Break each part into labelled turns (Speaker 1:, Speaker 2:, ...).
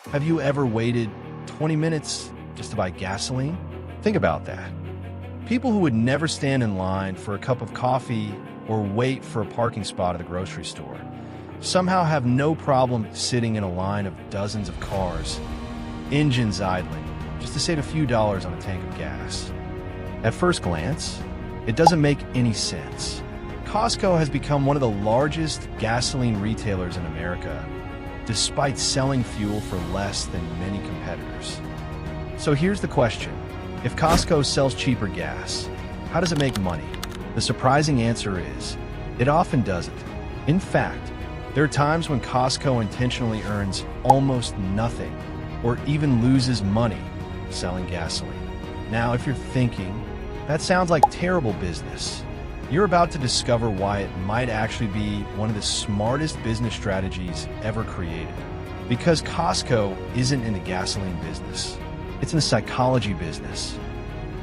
Speaker 1: Have you ever waited 20 minutes just to buy gasoline? Think about that. People who would never stand in line for a cup of coffee or wait for a parking spot at the grocery store somehow have no problem sitting in a line of dozens of cars, engines idling, just to save a few dollars on a tank of gas. At first glance, it doesn't make any sense. Costco has become one of the largest gasoline retailers in America, despite selling fuel for less than many competitors. So here's the question. If Costco sells cheaper gas, how does it make money? The surprising answer is, it often doesn't. In fact, there are times when Costco intentionally earns almost nothing or even loses money selling gasoline. Now, if you're thinking, that sounds like terrible business, you're about to discover why it might actually be one of the smartest business strategies ever created. Because Costco isn't in the gasoline business, it's in the psychology business.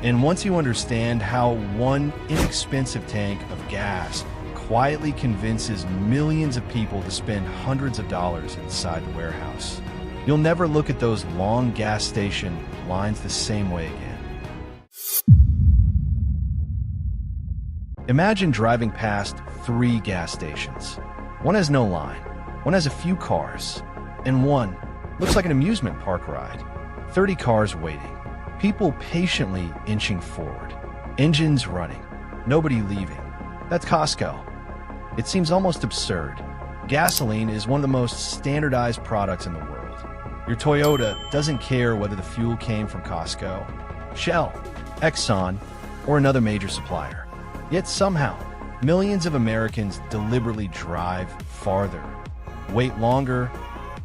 Speaker 1: And once you understand how one inexpensive tank of gas quietly convinces millions of people to spend hundreds of dollars inside the warehouse, you'll never look at those long gas station lines the same way again. Imagine driving past 3 gas stations. One has no line, one has a few cars, and one looks like an amusement park ride. 30 cars waiting, people patiently inching forward, engines running, nobody leaving. That's Costco. It seems almost absurd. Gasoline is one of the most standardized products in the world. Your Toyota doesn't care whether the fuel came from Costco, Shell, Exxon, or another major supplier. Yet somehow, millions of Americans deliberately drive farther, wait longer,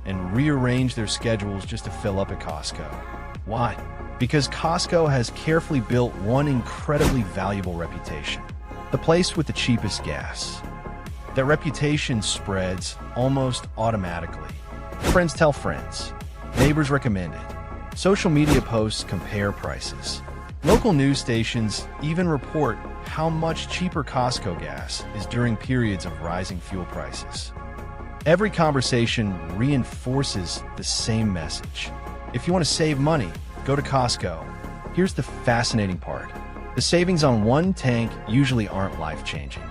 Speaker 1: and rearrange their schedules just to fill up at Costco. Why? Because Costco has carefully built one incredibly valuable reputation: the place with the cheapest gas. That reputation spreads almost automatically. Friends tell friends, neighbors recommend it, social media posts compare prices. Local news stations even report how much cheaper Costco gas is during periods of rising fuel prices. Every conversation reinforces the same message. If you want to save money, go to Costco. Here's the fascinating part. The savings on one tank usually aren't life-changing.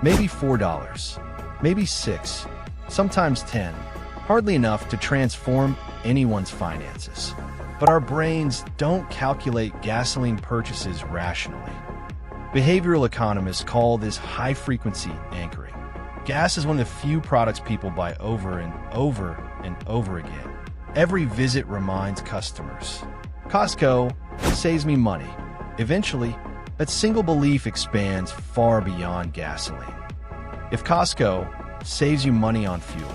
Speaker 1: Maybe $4, maybe $6, sometimes $10. Hardly enough to transform anyone's finances. But our brains don't calculate gasoline purchases rationally. Behavioral economists call this high-frequency anchoring. Gas is one of the few products people buy over and over and over again. Every visit reminds customers, Costco saves me money. Eventually, that single belief expands far beyond gasoline. If Costco saves you money on fuel,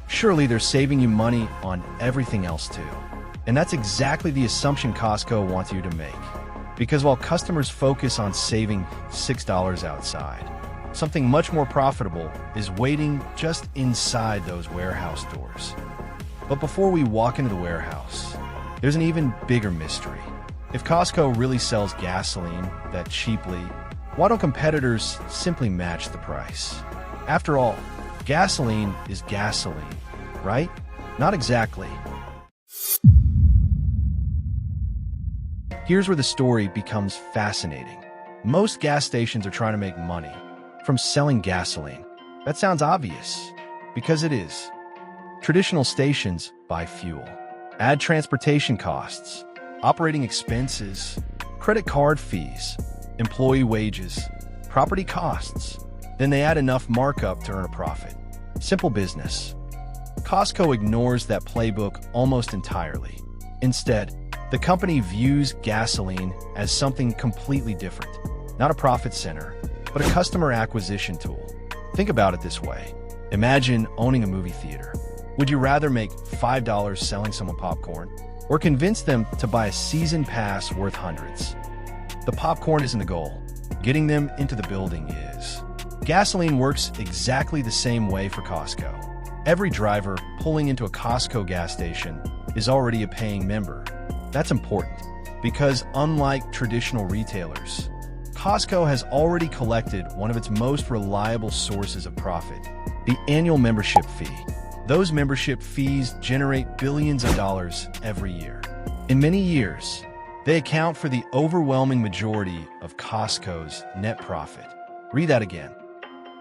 Speaker 1: surely they're saving you money on everything else too. And that's exactly the assumption Costco wants you to make. Because while customers focus on saving $6 outside, something much more profitable is waiting just inside those warehouse doors. But before we walk into the warehouse, there's an even bigger mystery. If Costco really sells gasoline that cheaply, why don't competitors simply match the price? After all, gasoline is gasoline, right? Not exactly. Here's where the story becomes fascinating. Most gas stations are trying to make money from selling gasoline. That sounds obvious, because it is. Traditional stations buy fuel, add transportation costs, operating expenses, credit card fees, employee wages, property costs. Then they add enough markup to earn a profit. Simple business. Costco ignores that playbook almost entirely. Instead, the company views gasoline as something completely different. Not a profit center, but a customer acquisition tool. Think about it this way. Imagine owning a movie theater. Would you rather make $5 selling someone popcorn, or convince them to buy a season pass worth hundreds? The popcorn isn't the goal. Getting them into the building is. Gasoline works exactly the same way for Costco. Every driver pulling into a Costco gas station is already a paying member. That's important, because unlike traditional retailers, Costco has already collected one of its most reliable sources of profit, the annual membership fee. Those membership fees generate billions of dollars every year. In many years, they account for the overwhelming majority of Costco's net profit. Read that again.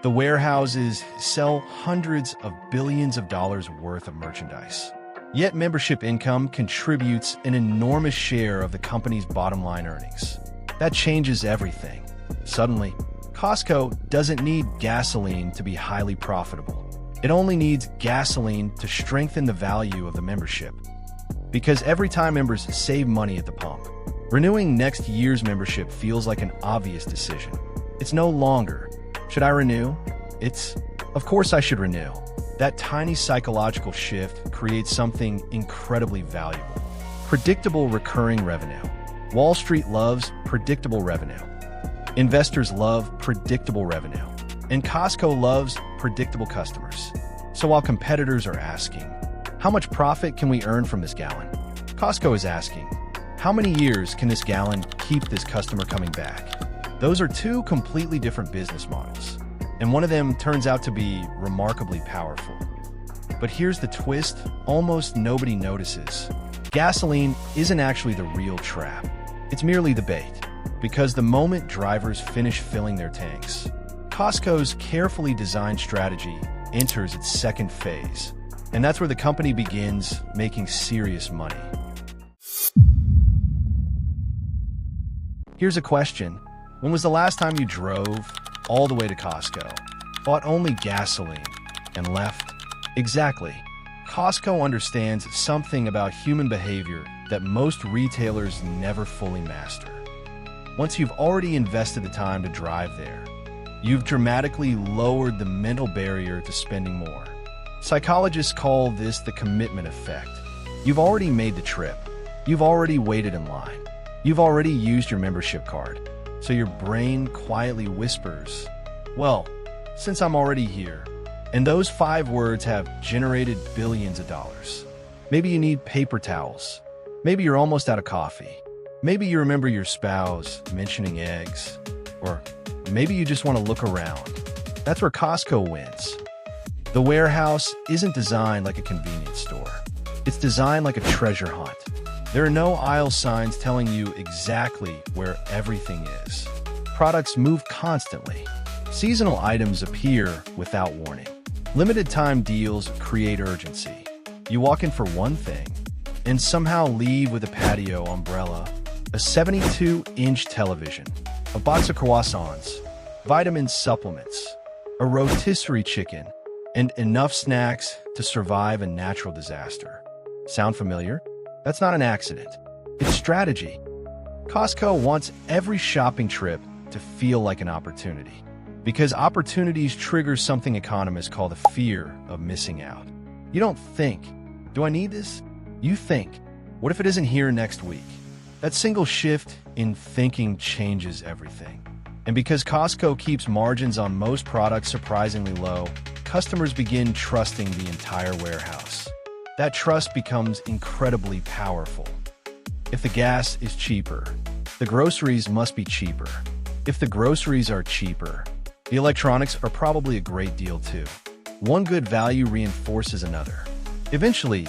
Speaker 1: The warehouses sell hundreds of billions of dollars worth of merchandise. Yet membership income contributes an enormous share of the company's bottom line earnings. That changes everything. Suddenly, Costco doesn't need gasoline to be highly profitable. It only needs gasoline to strengthen the value of the membership. Because every time members save money at the pump, renewing next year's membership feels like an obvious decision. It's no longer, should I renew? It's, of course I should renew. That tiny psychological shift creates something incredibly valuable. Predictable recurring revenue. Wall Street loves predictable revenue. Investors love predictable revenue. And Costco loves predictable customers. So while competitors are asking, how much profit can we earn from this gallon? Costco is asking, how many years can this gallon keep this customer coming back? Those are two completely different business models, and one of them turns out to be remarkably powerful. But here's the twist almost nobody notices. Gasoline isn't actually the real trap. It's merely the bait, because the moment drivers finish filling their tanks, Costco's carefully designed strategy enters its second phase, and that's where the company begins making serious money. Here's a question. When was the last time you drove all the way to Costco, bought only gasoline, and left? Exactly. Costco understands something about human behavior that most retailers never fully master. Once you've already invested the time to drive there, you've dramatically lowered the mental barrier to spending more. Psychologists call this the commitment effect. You've already made the trip. You've already waited in line. You've already used your membership card. So your brain quietly whispers, well, since I'm already here, and those 5 words have generated billions of dollars. Maybe you need paper towels. Maybe you're almost out of coffee. Maybe you remember your spouse mentioning eggs. Or maybe you just want to look around. That's where Costco wins. The warehouse isn't designed like a convenience store. It's designed like a treasure hunt. There are no aisle signs telling you exactly where everything is. Products move constantly. Seasonal items appear without warning. Limited time deals create urgency. You walk in for one thing and somehow leave with a patio umbrella, a 72-inch television, a box of croissants, vitamin supplements, a rotisserie chicken, and enough snacks to survive a natural disaster. Sound familiar? That's not an accident. It's strategy. Costco wants every shopping trip to feel like an opportunity, because opportunities trigger something economists call the fear of missing out. You don't think, do I need this? You think, what if it isn't here next week? That single shift in thinking changes everything. And because Costco keeps margins on most products surprisingly low, customers begin trusting the entire warehouse. That trust becomes incredibly powerful. If the gas is cheaper, the groceries must be cheaper. If the groceries are cheaper, the electronics are probably a great deal too. One good value reinforces another. Eventually,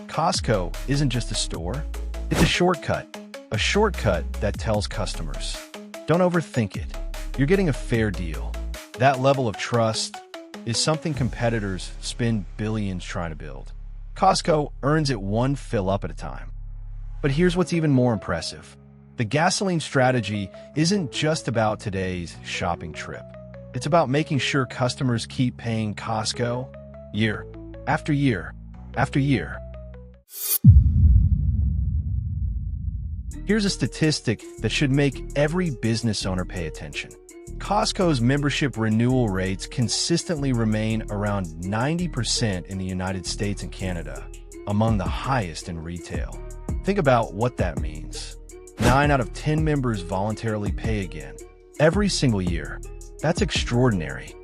Speaker 1: Costco isn't just a store, it's a shortcut that tells customers, don't overthink it. You're getting a fair deal. That level of trust is something competitors spend billions trying to build. Costco earns it one fill up at a time. But here's what's even more impressive. The gasoline strategy isn't just about today's shopping trip. It's about making sure customers keep paying Costco year after year after year. Here's a statistic that should make every business owner pay attention. Costco's membership renewal rates consistently remain around 90% in the United States and Canada, among the highest in retail. Think about what that means. 9 out of 10 members voluntarily pay again, every single year. That's extraordinary.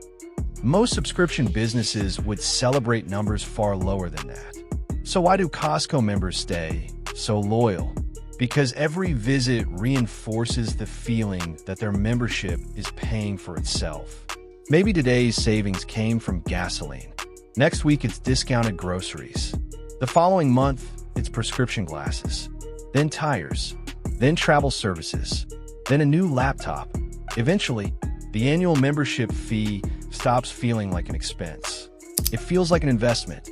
Speaker 1: Most subscription businesses would celebrate numbers far lower than that. So why do Costco members stay so loyal? Because every visit reinforces the feeling that their membership is paying for itself. Maybe today's savings came from gasoline. Next week, it's discounted groceries. The following month, it's prescription glasses, then tires, then travel services, then a new laptop. Eventually, the annual membership fee stops feeling like an expense. It feels like an investment.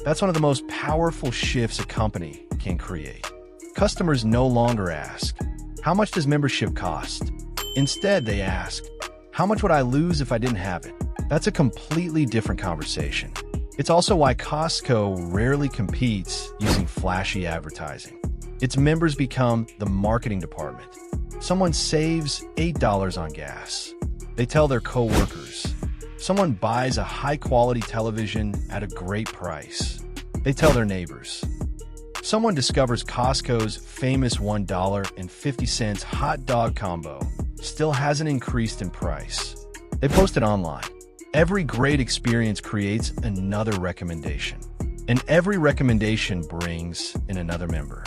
Speaker 1: That's one of the most powerful shifts a company can create. Customers no longer ask, "How much does membership cost?" Instead, they ask, "How much would I lose if I didn't have it?" That's a completely different conversation. It's also why Costco rarely competes using flashy advertising. Its members become the marketing department. Someone saves $8 on gas. They tell their coworkers. Someone buys a high-quality television at a great price. They tell their neighbors. Someone discovers Costco's famous $1.50 hot dog combo still hasn't increased in price. They post it online. Every great experience creates another recommendation. And every recommendation brings in another member.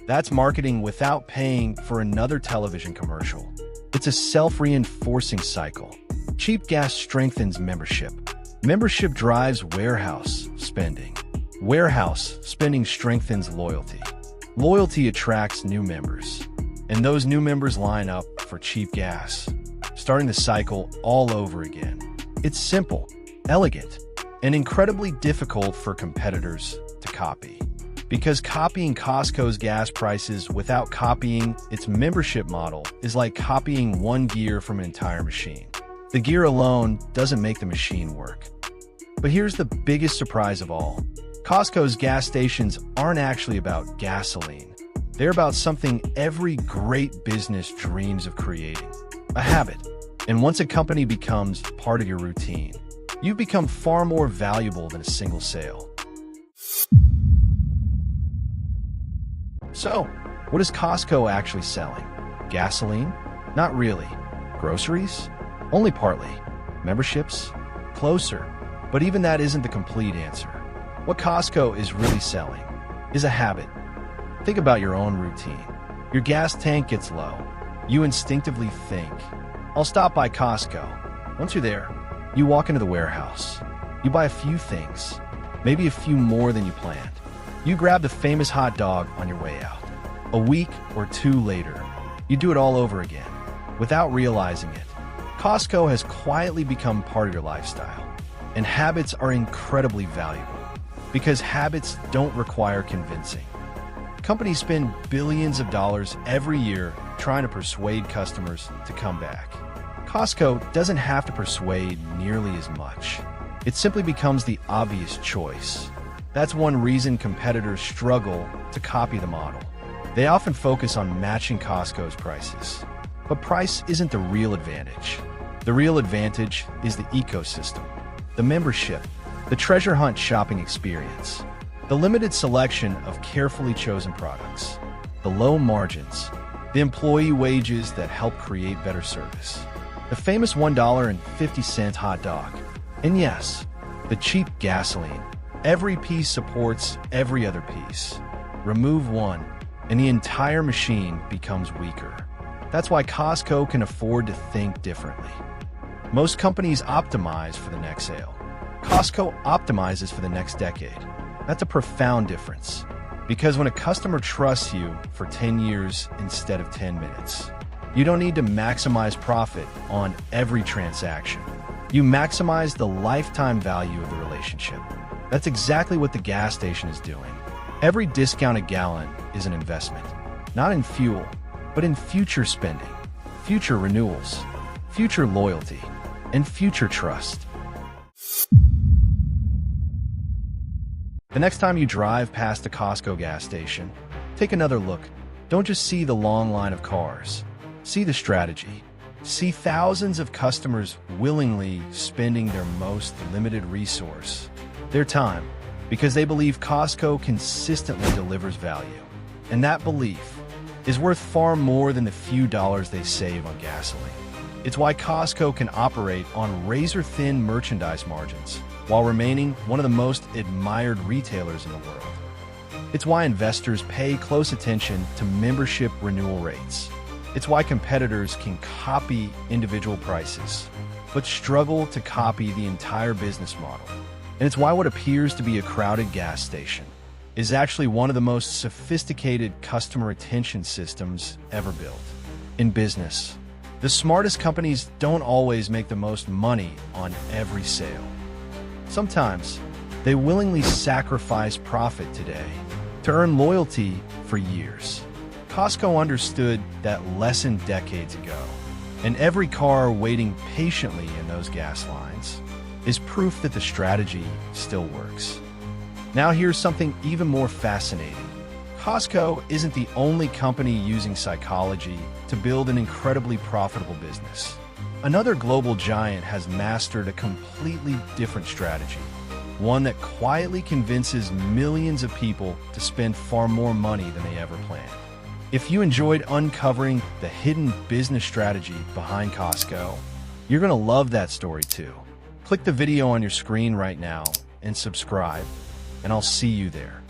Speaker 1: That's marketing without paying for another television commercial. It's a self-reinforcing cycle. Cheap gas strengthens membership. Membership drives warehouse spending. Warehouse spending strengthens loyalty. Loyalty attracts new members. And those new members line up for cheap gas, starting the cycle all over again. It's simple, elegant, and incredibly difficult for competitors to copy. Because copying Costco's gas prices without copying its membership model is like copying one gear from an entire machine. The gear alone doesn't make the machine work. But here's the biggest surprise of all. Costco's gas stations aren't actually about gasoline. They're about something every great business dreams of creating, a habit. And once a company becomes part of your routine, you've become far more valuable than a single sale. So, what is Costco actually selling? Gasoline? Not really. Groceries? Only partly. Memberships? Closer. But even that isn't the complete answer. What Costco is really selling is a habit. Think about your own routine. Your gas tank gets low. You instinctively think, "I'll stop by Costco." Once you're there, you walk into the warehouse. You buy a few things, maybe a few more than you planned. You grab the famous hot dog on your way out. A week or two later, you do it all over again, without realizing it. Costco has quietly become part of your lifestyle, and habits are incredibly valuable, because habits don't require convincing. Companies spend billions of dollars every year trying to persuade customers to come back. Costco doesn't have to persuade nearly as much. It simply becomes the obvious choice. That's one reason competitors struggle to copy the model. They often focus on matching Costco's prices. But price isn't the real advantage. The real advantage is the ecosystem, the membership, the treasure hunt shopping experience, the limited selection of carefully chosen products, the low margins, the employee wages that help create better service, the famous $1.50 hot dog, and yes, the cheap gasoline. Every piece supports every other piece. Remove one, and the entire machine becomes weaker. That's why Costco can afford to think differently. Most companies optimize for the next sale. Costco optimizes for the next decade. That's a profound difference. Because when a customer trusts you for 10 years instead of 10 minutes, you don't need to maximize profit on every transaction. You maximize the lifetime value of the relationship. That's exactly what the gas station is doing. Every discounted gallon is an investment, not in fuel, but in future spending, future renewals, future loyalty, and future trust. The next time you drive past a Costco gas station, take another look. Don't just see the long line of cars. See the strategy. See thousands of customers willingly spending their most limited resource, their time, because they believe Costco consistently delivers value. And that belief is worth far more than the few dollars they save on gasoline. It's why Costco can operate on razor-thin merchandise margins while remaining one of the most admired retailers in the world. It's why investors pay close attention to membership renewal rates. It's why competitors can copy individual prices, but struggle to copy the entire business model. And it's why what appears to be a crowded gas station is actually one of the most sophisticated customer attention systems ever built. In business, the smartest companies don't always make the most money on every sale. Sometimes, they willingly sacrifice profit today to earn loyalty for years. Costco understood that lesson decades ago, and every car waiting patiently in those gas lines is proof that the strategy still works. Now here's something even more fascinating. Costco isn't the only company using psychology to build an incredibly profitable business. Another global giant has mastered a completely different strategy, one that quietly convinces millions of people to spend far more money than they ever planned. If you enjoyed uncovering the hidden business strategy behind Costco, you're going to love that story too. Click the video on your screen right now and subscribe, and I'll see you there.